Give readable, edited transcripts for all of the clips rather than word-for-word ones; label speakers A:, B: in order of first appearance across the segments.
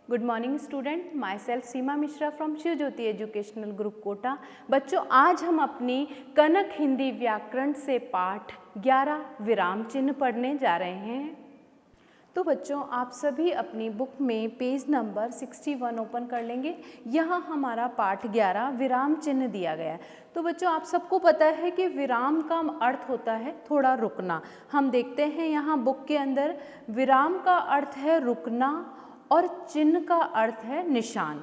A: Good morning student, myself Seema Mishra from Shiv Jyoti educational group Kota. बच्चों, आज हम अपनी कनक हिंदी व्याकरण से पाठ 11 विराम चिन्ह पढ़ने जा रहे हैं। तो बच्चों, आप सभी अपनी बुक में पेज नंबर 61 ओपन कर लेंगे। यहाँ हमारा पाठ 11 विराम चिन्ह दिया गया है। तो बच्चों, आप सबको पता है कि विराम का अर्थ होता है थोड़ा रुकना। हम देखते हैं यहाँ बुक के अंदर विराम का अर्थ है रुकना और चिन्ह का अर्थ है निशान,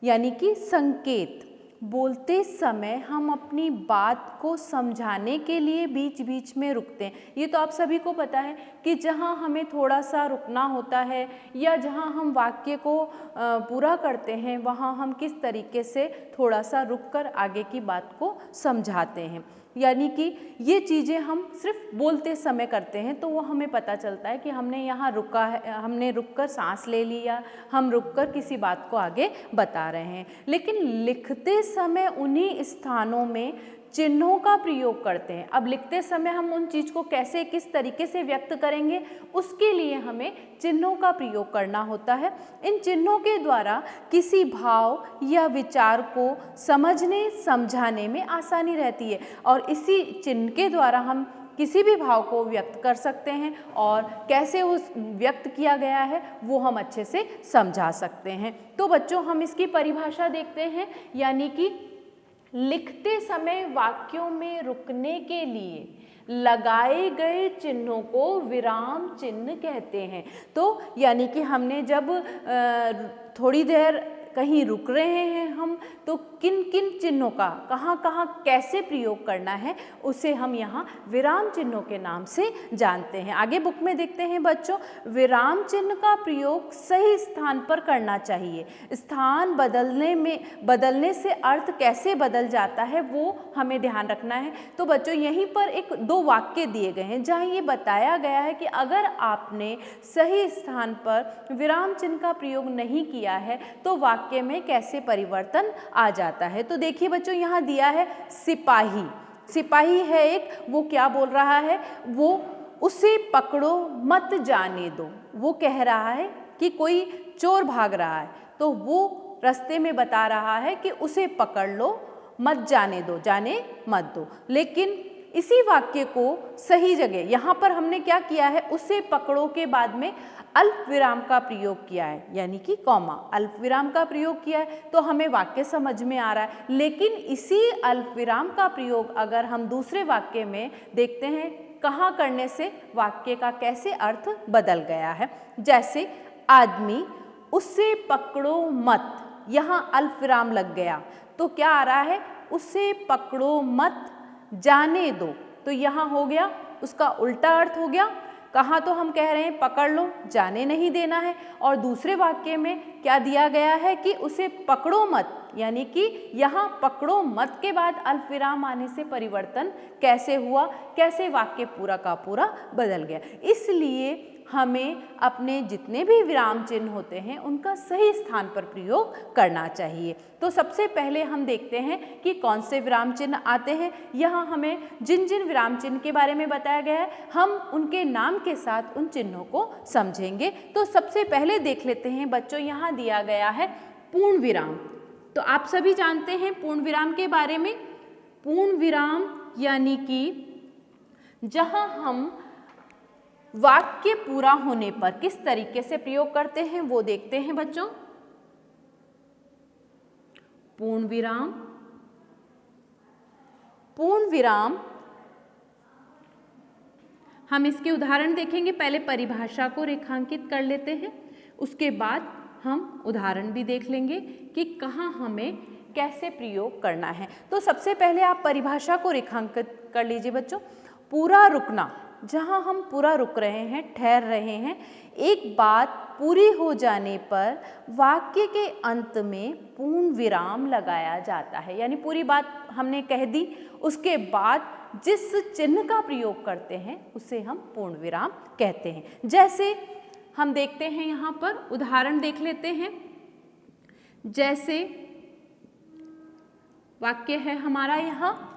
A: यानी कि संकेत। बोलते समय हम अपनी बात को समझाने के लिए बीच बीच में रुकते हैं। ये तो आप सभी को पता है कि जहाँ हमें थोड़ा सा रुकना होता है या जहाँ हम वाक्य को पूरा करते हैं, वहाँ हम किस तरीके से थोड़ा सा रुककर आगे की बात को समझाते हैं। यानी कि ये चीज़ें हम सिर्फ बोलते समय करते हैं, तो वो हमें पता चलता है कि हमने यहाँ रुका है, हमने रुककर सांस ले लिया, हम रुककर किसी बात को आगे बता रहे हैं। लेकिन लिखते समय उन्हीं स्थानों में चिन्हों का प्रयोग करते हैं। अब लिखते समय हम उन चीज़ को कैसे किस तरीके से व्यक्त करेंगे, उसके लिए हमें चिन्हों का प्रयोग करना होता है। इन चिन्हों के द्वारा किसी भाव या विचार को समझने समझाने में आसानी रहती है और इसी चिन्ह के द्वारा हम किसी भी भाव को व्यक्त कर सकते हैं और कैसे उस व्यक्त किया गया है वो हम अच्छे से समझा सकते हैं। तो बच्चों, हम इसकी परिभाषा देखते हैं, यानी कि लिखते समय वाक्यों में रुकने के लिए लगाए गए चिन्हों को विराम चिन्ह कहते हैं। तो यानी कि हमने जब थोड़ी देर कहीं रुक रहे हैं हम, तो किन किन चिन्हों का कहाँ कहाँ कैसे प्रयोग करना है उसे हम यहाँ विराम चिन्हों के नाम से जानते हैं। आगे बुक में देखते हैं बच्चों, विराम चिन्ह का प्रयोग सही स्थान पर करना चाहिए। स्थान बदलने से अर्थ कैसे बदल जाता है वो हमें ध्यान रखना है। तो बच्चों, यहीं पर एक दो वाक्य दिए गए हैं जहाँ ये बताया गया है कि अगर आपने सही स्थान पर विराम चिन्ह का प्रयोग नहीं किया है तो वाक्य में कैसे परिवर्तन आ जाता है। तो देखिए बच्चों, यहाँ दिया है सिपाही। सिपाही है एक, वो क्या बोल रहा है, वो उसे पकड़ो मत जाने दो। वो कह रहा है कि कोई चोर भाग रहा है, तो वो रास्ते में बता रहा है कि उसे पकड़ लो, मत जाने दो, जाने मत दो। लेकिन इसी वाक्य को सही जगह यहाँ पर हमने क्या किया है, उसे पकड़ो के बाद में अल्प विराम का प्रयोग किया है, यानी कि कॉमा, अल्प विराम का प्रयोग किया है, तो हमें वाक्य समझ में आ रहा है। लेकिन इसी अल्प विराम का प्रयोग अगर हम दूसरे वाक्य में देखते हैं, कहाँ करने से वाक्य का कैसे अर्थ बदल गया है। जैसे आदमी उसे पकड़ो मत, यहाँ अल्प विराम लग गया, तो क्या आ रहा है, उसे पकड़ो मत जाने दो। तो यहाँ हो गया उसका उल्टा अर्थ हो गया। कहाँ तो हम कह रहे हैं पकड़ लो, जाने नहीं देना है, और दूसरे वाक्य में क्या दिया गया है कि उसे पकड़ो मत, यानी कि यहाँ पकड़ो मत के बाद अल्प विराम आने से परिवर्तन कैसे हुआ, कैसे वाक्य पूरा का पूरा बदल गया। इसलिए हमें अपने जितने भी विराम चिन्ह होते हैं उनका सही स्थान पर प्रयोग करना चाहिए। तो सबसे पहले हम देखते हैं कि कौन से विराम चिन्ह आते हैं। यहाँ हमें जिन जिन विराम चिन्ह के बारे में बताया गया है, हम उनके नाम के साथ उन चिन्हों को समझेंगे। तो सबसे पहले देख लेते हैं बच्चों, यहाँ दिया गया है पूर्ण विराम। तो आप सभी जानते हैं पूर्ण विराम के बारे में। पूर्ण विराम यानी कि जहाँ हम वाक्य पूरा होने पर किस तरीके से प्रयोग करते हैं वो देखते हैं बच्चों। पूर्ण विराम, पूर्ण विराम, हम इसके उदाहरण देखेंगे। पहले परिभाषा को रेखांकित कर लेते हैं, उसके बाद हम उदाहरण भी देख लेंगे कि कहाँ हमें कैसे प्रयोग करना है। तो सबसे पहले आप परिभाषा को रेखांकित कर लीजिए बच्चों। पूरा रुकना, जहाँ हम पूरा रुक रहे हैं, ठहर रहे हैं। एक बात पूरी हो जाने पर वाक्य के अंत में पूर्ण विराम लगाया जाता है, यानी पूरी बात हमने कह दी, उसके बाद जिस चिन्ह का प्रयोग करते हैं उसे हम पूर्ण विराम कहते हैं। जैसे हम देखते हैं, यहाँ पर उदाहरण देख लेते हैं। जैसे वाक्य है हमारा यहाँ,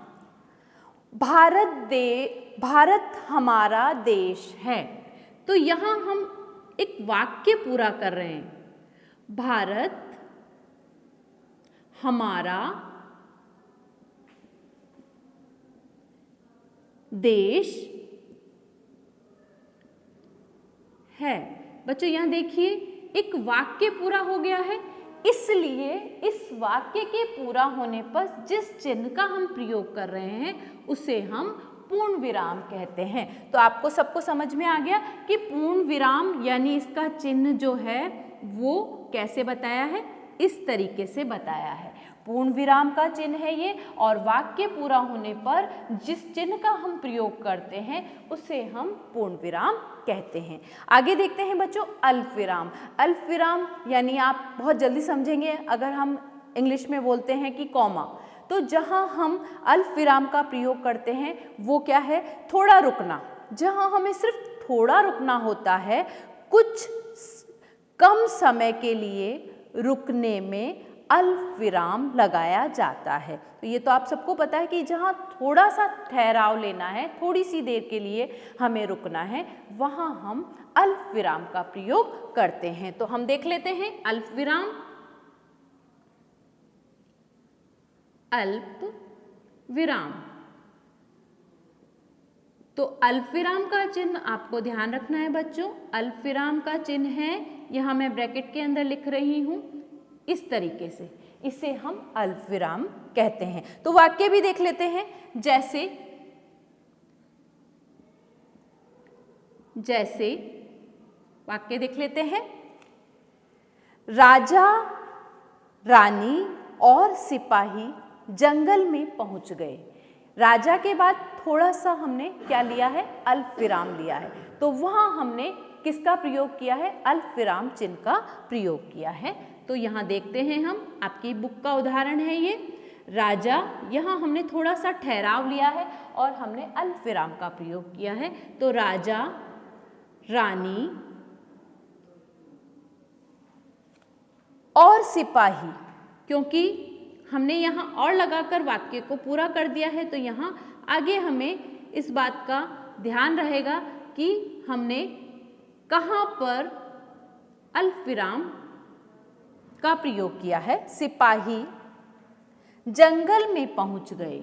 A: भारत हमारा देश है। तो यहाँ हम एक वाक्य पूरा कर रहे हैं। भारत हमारा देश है। बच्चों यहाँ देखिए एक वाक्य पूरा हो गया है, इसलिए इस वाक्य के पूरा होने पर जिस चिन्ह का हम प्रयोग कर रहे हैं उसे हम पूर्ण विराम कहते हैं। तो आपको सबको समझ में आ गया कि पूर्ण विराम यानी इसका चिन्ह जो है वो कैसे बताया है, इस तरीके से बताया है। पूर्ण विराम का चिन्ह है ये, और वाक्य पूरा होने पर जिस चिन्ह का हम प्रयोग करते हैं उसे हम पूर्ण विराम कहते हैं। आगे देखते हैं बच्चों अल्प विराम। अल्प विराम यानी आप बहुत जल्दी समझेंगे अगर हम इंग्लिश में बोलते हैं कि कॉमा, तो जहां हम अल्प विराम का प्रयोग करते हैं वो क्या है, थोड़ा रुकना। जहां हमें सिर्फ थोड़ा रुकना होता है, कुछ कम समय के लिए रुकने में अल्प विराम लगाया जाता है। तो ये तो आप सबको पता है कि जहाँ थोड़ा सा ठहराव लेना है, थोड़ी सी देर के लिए हमें रुकना है, वहाँ हम अल्प विराम का प्रयोग करते हैं। तो हम देख लेते हैं अल्प विराम। अल्प विराम, तो अल्प विराम का चिन्ह आपको ध्यान रखना है बच्चों। अल्प विराम का चिन्ह है, यहाँ मैं ब्रैकेट के अंदर लिख रही हूँ इस तरीके से, इसे हम अल्प विराम कहते हैं। तो वाक्य भी देख लेते हैं, जैसे वाक्य देख लेते हैं। राजा, रानी और सिपाही जंगल में पहुंच गए। राजा के बाद थोड़ा सा हमने क्या लिया है, अल्प विराम लिया है, तो वहां हमने किसका प्रयोग किया है, अल्प विराम चिन्ह का प्रयोग किया है। तो यहाँ देखते हैं हम, आपकी बुक का उदाहरण है ये। राजा, यहाँ हमने थोड़ा सा ठहराव लिया है और हमने अल्प विराम का प्रयोग किया है। तो राजा, रानी और सिपाही, क्योंकि हमने यहाँ और लगाकर वाक्य को पूरा कर दिया है, तो यहाँ आगे हमें इस बात का ध्यान रहेगा कि हमने कहाँ पर अल्प विराम का प्रयोग किया है। सिपाही जंगल में पहुंच गए।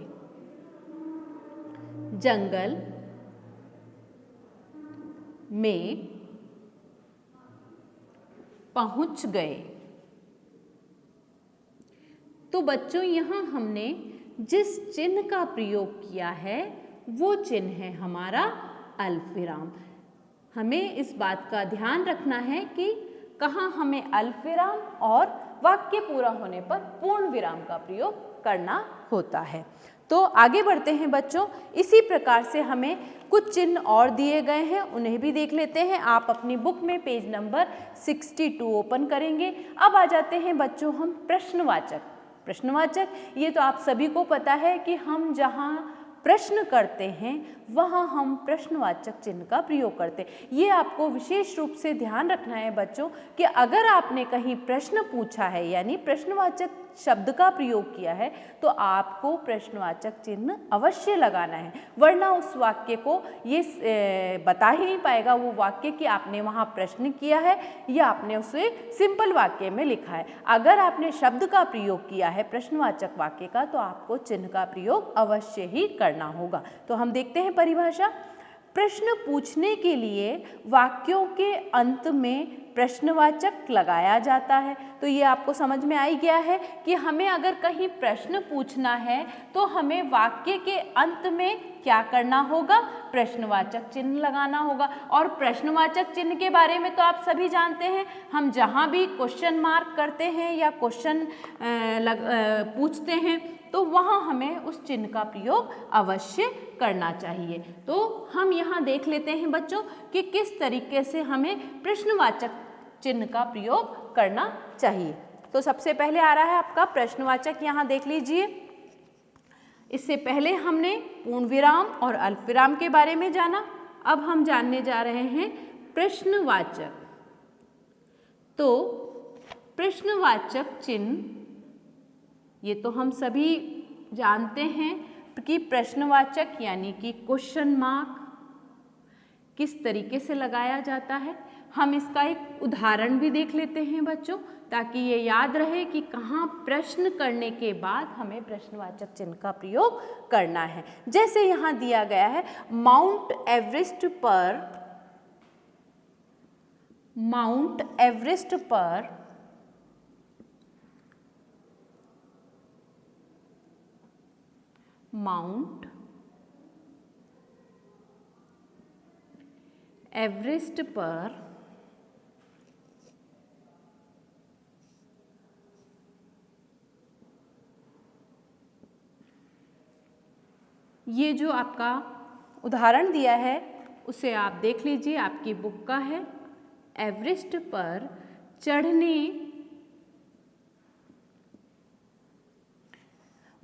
A: जंगल में पहुंच गए। तो बच्चों यहाँ हमने जिस चिन्ह का प्रयोग किया है वो चिन्ह है हमारा अल्प विराम। हमें इस बात का ध्यान रखना है कि कहाँ हमें अल्प विराम और वाक्य पूरा होने पर पूर्ण विराम का प्रयोग करना होता है। तो आगे बढ़ते हैं बच्चों। इसी प्रकार से हमें कुछ चिन्ह और दिए गए हैं, उन्हें भी देख लेते हैं। आप अपनी बुक में पेज नंबर 62 ओपन करेंगे। अब आ जाते हैं बच्चों हम प्रश्नवाचक। प्रश्नवाचक, ये तो आप सभी को पता है कि हम जहाँ प्रश्न करते हैं वहाँ हम प्रश्नवाचक चिन्ह का प्रयोग करते हैं। ये आपको विशेष रूप से ध्यान रखना है बच्चों कि अगर आपने कहीं प्रश्न पूछा है यानी प्रश्नवाचक शब्द का प्रयोग किया है तो आपको प्रश्नवाचक चिन्ह अवश्य लगाना है, वरना उस वाक्य को ये बता ही नहीं पाएगा वो वाक्य कि आपने वहाँ प्रश्न किया है या आपने उसे सिंपल वाक्य में लिखा है। अगर आपने शब्द का प्रयोग किया है प्रश्नवाचक वाक्य का तो आपको चिन्ह का प्रयोग अवश्य ही करना होगा। तो हम देखते हैं परिभाषा। प्रश्न पूछने के लिए वाक्यों के अंत में प्रश्नवाचक लगाया जाता है। तो ये आपको समझ में आ ही गया है कि हमें अगर कहीं प्रश्न पूछना है तो हमें वाक्य के अंत में क्या करना होगा, प्रश्नवाचक चिन्ह लगाना होगा। और प्रश्नवाचक चिन्ह के बारे में तो आप सभी जानते हैं, हम जहाँ भी क्वेश्चन मार्क करते हैं या क्वेश्चन पूछते हैं तो वहाँ हमें उस चिन्ह का प्रयोग अवश्य करना चाहिए। तो हम यहाँ देख लेते हैं बच्चों कि किस तरीके से हमें प्रश्नवाचक चिन्ह का प्रयोग करना चाहिए। तो सबसे पहले आ रहा है आपका प्रश्नवाचक, यहाँ देख लीजिए। इससे पहले हमने पूर्ण विराम और अल्प विराम के बारे में जाना, अब हम जानने जा रहे हैं प्रश्नवाचक। तो प्रश्नवाचक चिन्ह ये तो हम सभी जानते हैं कि प्रश्नवाचक यानी कि क्वेश्चन मार्क किस तरीके से लगाया जाता है। हम इसका एक उदाहरण भी देख लेते हैं बच्चों, ताकि ये याद रहे कि कहाँ प्रश्न करने के बाद हमें प्रश्नवाचक चिन्ह का प्रयोग करना है। जैसे यहाँ दिया गया है, माउंट एवरेस्ट पर माउंट एवरेस्ट पर ये जो आपका उदाहरण दिया है उसे आप देख लीजिए, आपकी बुक का है। एवरेस्ट पर चढ़ने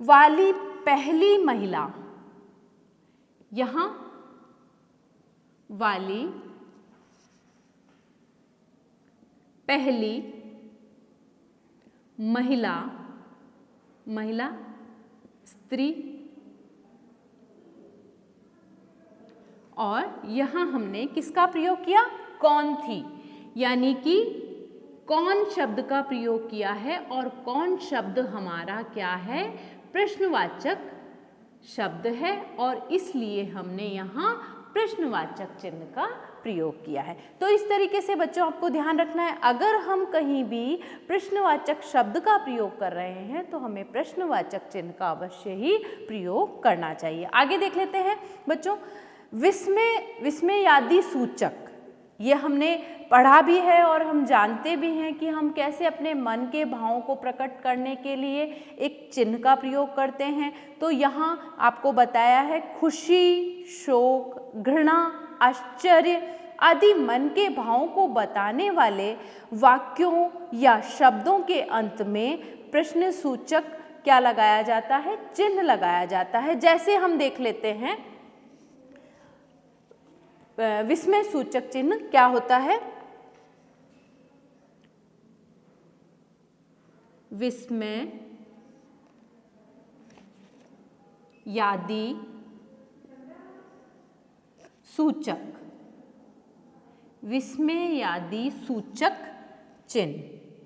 A: वाली पहली महिला, यहाँ वाली पहली महिला, स्त्री, और यहाँ हमने किसका प्रयोग किया? कौन थी, यानी कि कौन शब्द का प्रयोग किया है, और कौन शब्द हमारा क्या है? प्रश्नवाचक शब्द है, और इसलिए हमने यहाँ प्रश्नवाचक चिन्ह का प्रयोग किया है। तो इस तरीके से बच्चों आपको ध्यान रखना है, अगर हम कहीं भी प्रश्नवाचक शब्द का प्रयोग कर रहे हैं तो हमें प्रश्नवाचक चिन्ह का अवश्य ही प्रयोग करना चाहिए। आगे देख लेते हैं बच्चों, विस्मयादि सूचक, ये हमने पढ़ा भी है और हम जानते भी हैं कि हम कैसे अपने मन के भावों को प्रकट करने के लिए एक चिन्ह का प्रयोग करते हैं। तो यहाँ आपको बताया है, खुशी, शोक, घृणा, आश्चर्य आदि मन के भावों को बताने वाले वाक्यों या शब्दों के अंत में प्रश्न सूचक क्या लगाया जाता है? चिन्ह लगाया जाता है। जैसे हम देख लेते हैं, विस्मय सूचक चिन्ह क्या होता है? विस्मय यादि सूचक, विस्मयादि सूचक चिन्ह।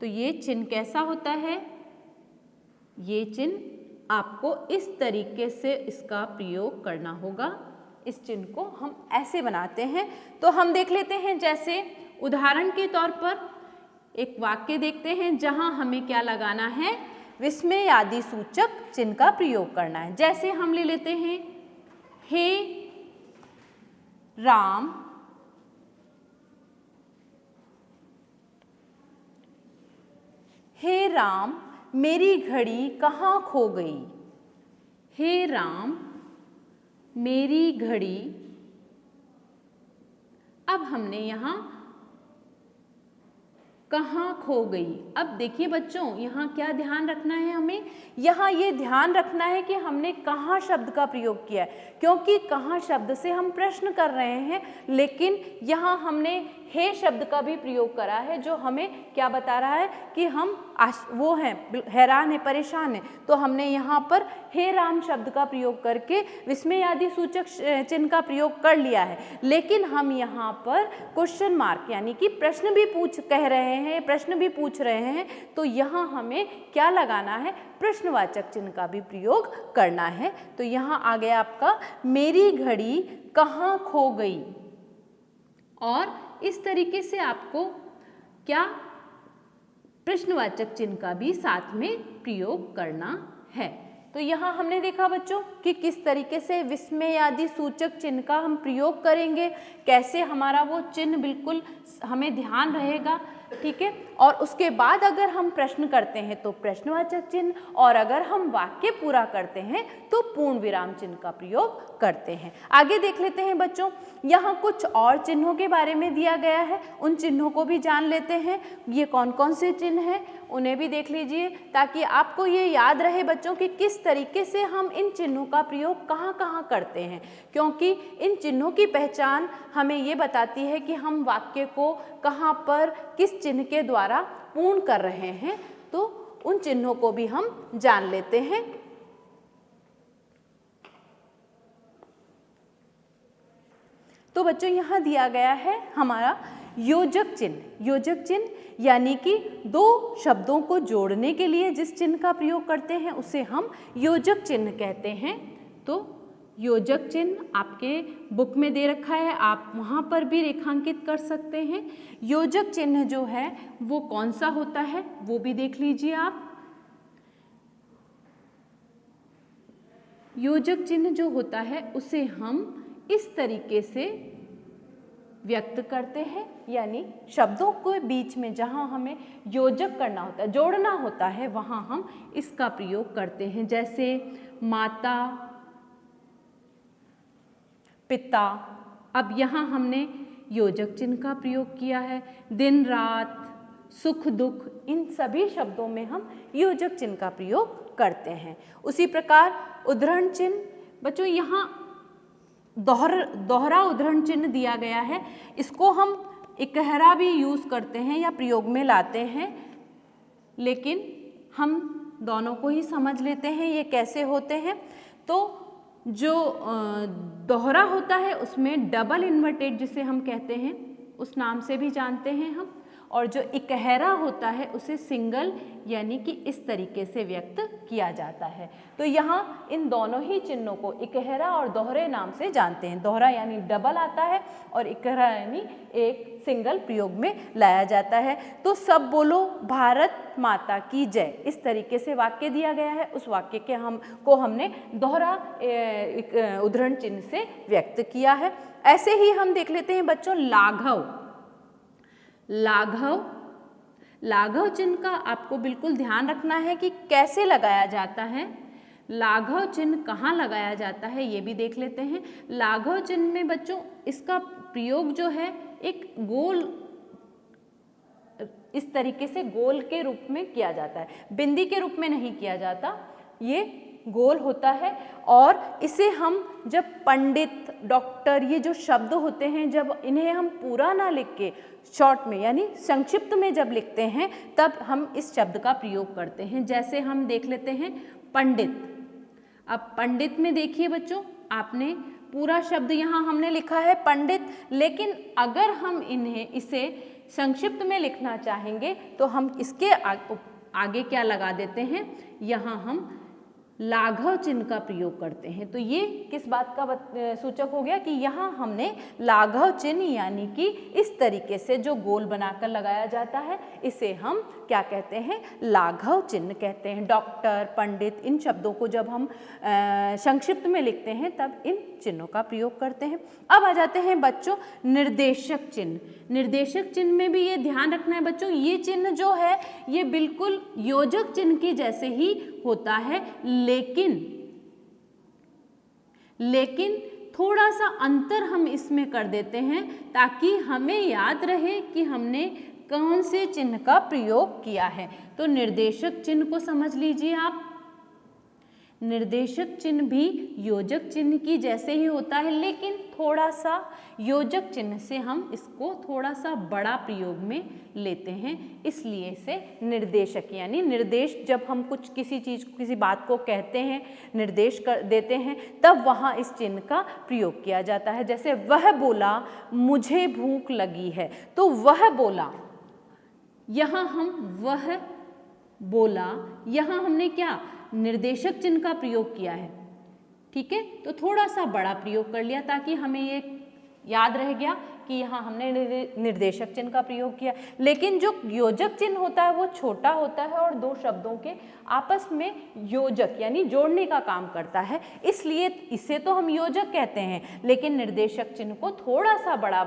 A: तो ये चिन्ह कैसा होता है? ये चिन्ह आपको इस तरीके से इसका प्रयोग करना होगा। इस चिन्ह को हम ऐसे बनाते हैं। तो हम देख लेते हैं, जैसे उदाहरण के तौर पर एक वाक्य देखते हैं जहां हमें क्या लगाना है? विस्मयादि सूचक चिन्ह का प्रयोग करना है। जैसे हम ले लेते हैं, हे राम मेरी घड़ी कहाँ खो गई? हे राम मेरी घड़ी। अब हमने यहाँ कहाँ खो गई। अब देखिए बच्चों, यहाँ क्या ध्यान रखना है हमें? यहाँ ये ध्यान रखना है कि हमने कहाँ शब्द का प्रयोग किया है, क्योंकि कहाँ शब्द से हम प्रश्न कर रहे हैं, लेकिन यहाँ हमने हे शब्द का भी प्रयोग करा है, जो हमें क्या बता रहा है कि हम वो हैं, हैरान है, परेशान है। तो हमने यहाँ पर हे राम शब्द का प्रयोग करके विस्मयादि सूचक चिन्ह का प्रयोग कर लिया है। लेकिन हम यहाँ पर क्वेश्चन मार्क यानी कि प्रश्न भी कह रहे हैं, प्रश्न भी पूछ रहे हैं, तो यहाँ हमें क्या लगाना है? प्रश्नवाचक चिन्ह का भी प्रयोग करना है। तो यहाँ आ गया आपका, मेरी घड़ी कहाँ खो गई। और इस तरीके से आपको क्या प्रश्नवाचक चिन्ह का भी साथ में प्रयोग करना है। तो यहाँ हमने देखा बच्चों कि किस तरीके से विस्मयादि सूचक चिन्ह का हम प्रयोग करेंगे, कैसे हमारा वो चिन्ह बिल्कुल हमें ध्यान रहेगा, ठीक है। और उसके बाद अगर हम प्रश्न करते हैं तो प्रश्नवाचक चिन्ह, और अगर हम वाक्य पूरा करते हैं तो पूर्ण विराम चिन्ह का प्रयोग करते हैं। आगे देख लेते हैं बच्चों, यहाँ कुछ और चिन्हों के बारे में दिया गया है, उन चिन्हों को भी जान लेते हैं। ये कौन कौन से चिन्ह हैं उन्हें भी देख लीजिए, ताकि आपको ये याद रहे बच्चों कि किस तरीके से हम इन चिन्हों का प्रयोग कहाँ कहाँ करते हैं, क्योंकि इन चिन्हों की पहचान हमें ये बताती है कि हम वाक्य को कहाँ पर किस चिन्ह के द्वारा पूर्ण कर रहे हैं। तो उन चिन्हों को भी हम जान लेते हैं। तो बच्चों यहाँ दिया गया है हमारा योजक चिन्ह। योजक चिन्ह यानी कि दो शब्दों को जोड़ने के लिए जिस चिन्ह का प्रयोग करते हैं उसे हम योजक चिन्ह कहते हैं। तो योजक चिन्ह आपके बुक में दे रखा है, आप वहाँ पर भी रेखांकित कर सकते हैं। योजक चिन्ह जो है वो कौन सा होता है वो भी देख लीजिए आप। योजक चिन्ह जो होता है उसे हम इस तरीके से व्यक्त करते हैं, यानी शब्दों के बीच में जहाँ हमें योजक करना होता है, जोड़ना होता है, वहाँ हम इसका प्रयोग करते हैं। जैसे माता, पिता। अब यहाँ हमने योजक चिन्ह का प्रयोग किया है। दिन रात, सुख दुख, इन सभी शब्दों में हम योजक चिन्ह का प्रयोग करते हैं। उसी प्रकार उद्धरण चिन्ह, बच्चों यहाँ दोहरा उद्धरण चिन्ह दिया गया है, इसको हम इकहरा भी यूज़ करते हैं या प्रयोग में लाते हैं, लेकिन हम दोनों को ही समझ लेते हैं ये कैसे होते हैं। तो जो दोहरा होता है उसमें डबल इन्वर्टेड जिसे हम कहते हैं उस नाम से भी जानते हैं हम, और जो इकहरा होता है उसे सिंगल यानी कि इस तरीके से व्यक्त किया जाता है। तो यहाँ इन दोनों ही चिन्हों को इकहरा और दोहरे नाम से जानते हैं। दोहरा यानी डबल आता है और इकहरा यानी एक सिंगल प्रयोग में लाया जाता है। तो सब बोलो भारत माता की जय, इस तरीके से वाक्य दिया गया है। उस वाक्य के हमने दोहरा उद्धरण चिन्ह से व्यक्त किया है। ऐसे ही हम देख लेते हैं बच्चों लाघव। लाघव, लाघव चिन्ह का आपको बिल्कुल ध्यान रखना है कि कैसे लगाया जाता है। लाघव चिन्ह कहाँ लगाया जाता है ये भी देख लेते हैं। लाघव चिन्ह में बच्चों इसका प्रयोग जो है एक गोल, इस तरीके से गोल के रूप में किया जाता है, बिंदी के रूप में नहीं किया जाता, ये गोल होता है। और इसे हम जब पंडित, डॉक्टर, ये जो शब्द होते हैं जब इन्हें हम पूरा ना लिख के शॉर्ट में यानी संक्षिप्त में जब लिखते हैं तब हम इस शब्द का प्रयोग करते हैं। जैसे हम देख लेते हैं पंडित। अब पंडित में देखिए बच्चों, आपने पूरा शब्द यहाँ हमने लिखा है पंडित, लेकिन अगर हम इसे संक्षिप्त में लिखना चाहेंगे तो हम इसके आगे क्या लगा देते हैं, यहाँ हम लाघव चिन्ह का प्रयोग करते हैं। तो ये किस बात का सूचक हो गया कि यहाँ हमने लाघव चिन्ह यानी कि इस तरीके से जो गोल बनाकर लगाया जाता है इसे हम क्या कहते हैं, लाघव चिन्ह कहते हैं। डॉक्टर, पंडित, इन शब्दों को जब हम संक्षिप्त में लिखते हैं तब इन चिन्हों का प्रयोग करते हैं। अब आ जाते हैं बच्चों निर्देशक चिन्ह। निर्देशक चिन्ह में भी ये ध्यान रखना है बच्चों, ये चिन्ह जो है ये बिल्कुल योजक चिन्ह के जैसे ही होता है, लेकिन थोड़ा सा अंतर हम इसमें कर देते हैं ताकि हमें याद रहे कि हमने कौन से चिन्ह का प्रयोग किया है। तो निर्देशक चिन्ह को समझ लीजिए आप। निर्देशक चिन्ह भी योजक चिन्ह की जैसे ही होता है, लेकिन थोड़ा सा योजक चिन्ह से हम इसको थोड़ा सा बड़ा प्रयोग में लेते हैं, इसलिए इसे निर्देशक यानी निर्देश, जब हम कुछ किसी चीज़ को, किसी बात को कहते हैं, निर्देश कर देते हैं, तब वहाँ इस चिन्ह का प्रयोग किया जाता है। जैसे वह बोला मुझे भूख लगी है, तो वह बोला, यहाँ हम वह बोला, यहाँ हमने क्या निर्देशक चिन्ह का प्रयोग किया है, ठीक है। तो थोड़ा सा बड़ा प्रयोग कर लिया ताकि हमें ये याद रह गया कि यहाँ हमने निर्देशक चिन्ह का प्रयोग किया। लेकिन जो योजक चिन्ह होता है वो छोटा होता है और दो शब्दों के आपस में योजक यानी जोड़ने का काम करता है, इसलिए इसे तो हम योजक कहते हैं, लेकिन निर्देशक चिन्ह को थोड़ा सा बड़ा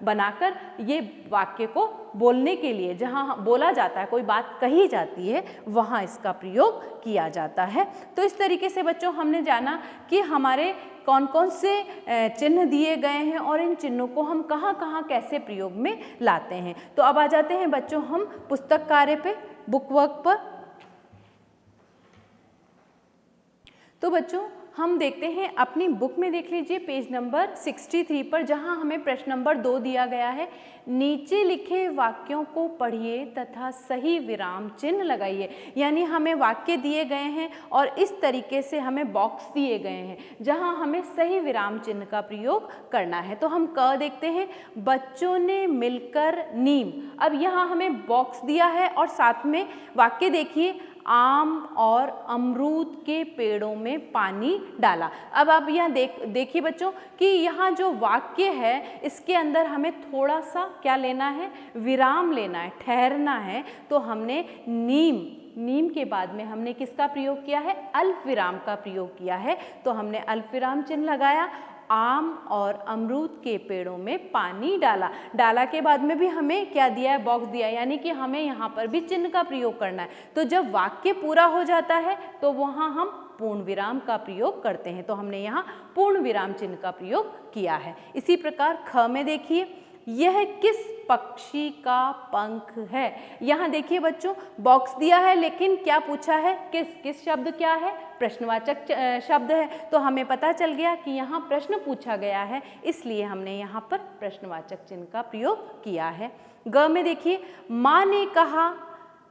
A: बनाकर ये वाक्य को बोलने के लिए, जहाँ बोला जाता है, कोई बात कही जाती है, वहाँ इसका प्रयोग किया जाता है। तो इस तरीके से बच्चों हमने जाना कि हमारे कौन कौन से चिन्ह दिए गए हैं और इन चिन्हों को हम कहाँ कहाँ कैसे प्रयोग में लाते हैं। तो अब आ जाते हैं बच्चों हम पुस्तक कार्य पे, बुक वर्क पर। तो बच्चों हम देखते हैं अपनी बुक में, देख लीजिए पेज नंबर 63 पर, जहां हमें प्रश्न नंबर 2 दिया गया है। नीचे लिखे वाक्यों को पढ़िए तथा सही विराम चिन्ह लगाइए। यानी हमें वाक्य दिए गए हैं और इस तरीके से हमें बॉक्स दिए गए हैं जहां हमें सही विराम चिन्ह का प्रयोग करना है। तो हम क देखते हैं, बच्चों ने मिलकर नीम। अब यहाँ हमें बॉक्स दिया है और साथ में वाक्य देखिए, आम और अमरूद के पेड़ों में पानी डाला। अब आप यहाँ देखिए बच्चों कि यहाँ जो वाक्य है इसके अंदर हमें थोड़ा सा क्या लेना है, विराम लेना है, ठहरना है। तो हमने नीम के बाद में हमने किसका प्रयोग किया है, अल्प विराम का प्रयोग किया है। तो हमने अल्प विराम चिन्ह लगाया, आम और अमरूद के पेड़ों में पानी डाला के बाद में भी हमें क्या दिया है, बॉक्स दिया है, यानी कि हमें यहाँ पर भी चिन्ह का प्रयोग करना है। तो जब वाक्य पूरा हो जाता है तो वहाँ हम पूर्ण विराम का प्रयोग करते हैं। तो हमने यहाँ पूर्ण विराम चिन्ह का प्रयोग किया है। इसी प्रकार ख में देखिए, यह किस पक्षी का पंख है। यहाँ देखिए बच्चों, बॉक्स दिया है लेकिन क्या पूछा है, किस शब्द क्या है, प्रश्नवाचक शब्द है। तो हमें पता चल गया कि यहाँ प्रश्न पूछा गया है, इसलिए हमने यहाँ पर प्रश्नवाचक चिन्ह का प्रयोग किया है। ग में देखिए, माँ ने कहा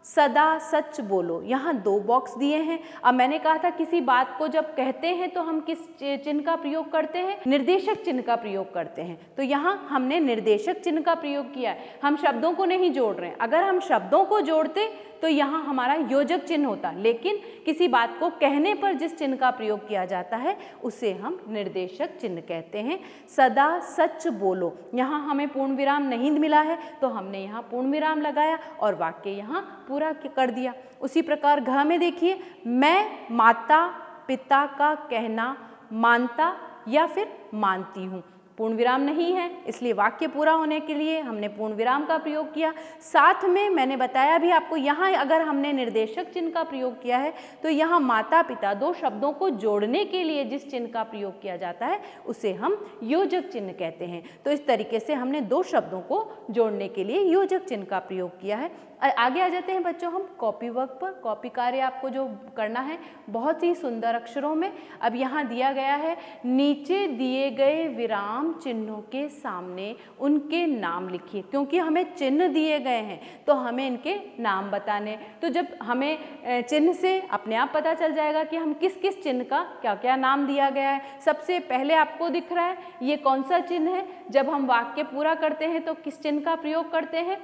A: सदा सच बोलो। यहाँ 2 बॉक्स दिए हैं। अब मैंने कहा था किसी बात को जब कहते हैं तो हम किस चिन्ह का प्रयोग करते हैं, निर्देशक चिन्ह का प्रयोग करते हैं। तो यहाँ हमने निर्देशक चिन्ह का प्रयोग किया है, हम शब्दों को नहीं जोड़ रहे हैं। अगर हम शब्दों को जोड़ते तो यहाँ हमारा योजक चिन्ह होता, लेकिन किसी बात को कहने पर जिस चिन्ह का प्रयोग किया जाता है उसे हम निर्देशक चिन्ह कहते हैं। सदा सच बोलो, यहाँ हमें पूर्ण विराम नहीं मिला है तो हमने यहाँ पूर्ण विराम लगाया और वाक्य यहाँ पूरा कर दिया। उसी प्रकार घ में देखिए, मैं माता पिता का कहना मानता या फिर मानती हूँ। पूर्ण विराम नहीं है, इसलिए वाक्य पूरा होने के लिए हमने पूर्ण विराम का प्रयोग किया। साथ में मैंने बताया भी आपको, यहाँ अगर हमने निर्देशक चिन्ह का प्रयोग किया है तो यहाँ माता पिता 2 शब्दों को जोड़ने के लिए जिस चिन्ह का प्रयोग किया जाता है उसे हम योजक चिन्ह कहते हैं। तो इस तरीके से हमने 2 शब्दों को जोड़ने के लिए योजक चिन्ह का प्रयोग किया है। आगे आ जाते हैं बच्चों हम कॉपी वर्क पर। कॉपी कार्य आपको जो करना है बहुत ही सुंदर अक्षरों में। अब यहाँ दिया गया है, नीचे दिए गए विराम चिन्हों के सामने उनके नाम लिखिए। क्योंकि हमें चिन्ह दिए गए हैं तो हमें इनके नाम बताने, तो जब हमें चिन्ह से अपने आप पता चल जाएगा कि हम किस किस चिन्ह का क्या क्या नाम दिया गया है। सबसे पहले आपको दिख रहा है ये कौन सा चिन्ह है, जब हम वाक्य पूरा करते हैं तो किस चिन्ह का प्रयोग करते हैं,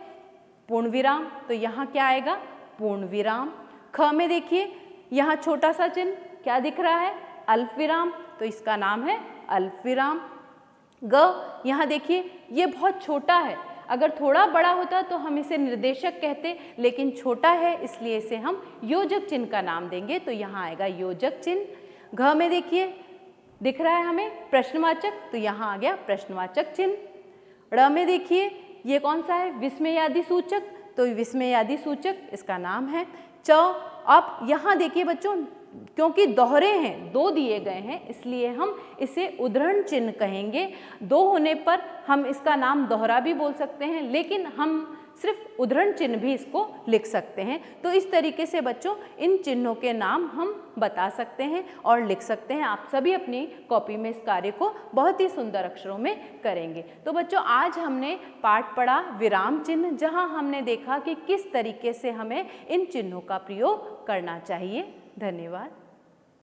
A: पूर्ण विराम। तो यहाँ क्या आएगा, पूर्ण विराम। ख में देखिए, यहाँ छोटा सा चिन्ह क्या दिख रहा है, अल्प विराम, तो इसका नाम है अल्प विराम। ग, यहाँ देखिए ये बहुत छोटा है, अगर थोड़ा बड़ा होता तो हम इसे निर्देशक कहते, लेकिन छोटा है इसलिए इसे हम योजक चिन्ह का नाम देंगे। तो यहाँ आएगा योजक चिन्ह। घ में देखिए दिख रहा है हमें प्रश्नवाचक, तो यहाँ आ गया प्रश्नवाचक चिन्ह। ड़ में देखिए ये कौन सा है, विस्मयादि सूचक, तो विस्मयादि सूचक इसका नाम है। च, अब यहाँ देखिए बच्चों, क्योंकि दोहरे हैं, 2 दिए गए हैं इसलिए हम इसे उद्धरण चिन्ह कहेंगे। 2 होने पर हम इसका नाम दोहरा भी बोल सकते हैं, लेकिन हम सिर्फ उद्धरण चिन्ह भी इसको लिख सकते हैं। तो इस तरीके से बच्चों इन चिन्हों के नाम हम बता सकते हैं और लिख सकते हैं। आप सभी अपनी कॉपी में इस कार्य को बहुत ही सुंदर अक्षरों में करेंगे। तो बच्चों आज हमने पाठ पढ़ा विराम चिन्ह, जहां हमने देखा कि किस तरीके से हमें इन चिन्हों का प्रयोग करना चाहिए। धन्यवाद।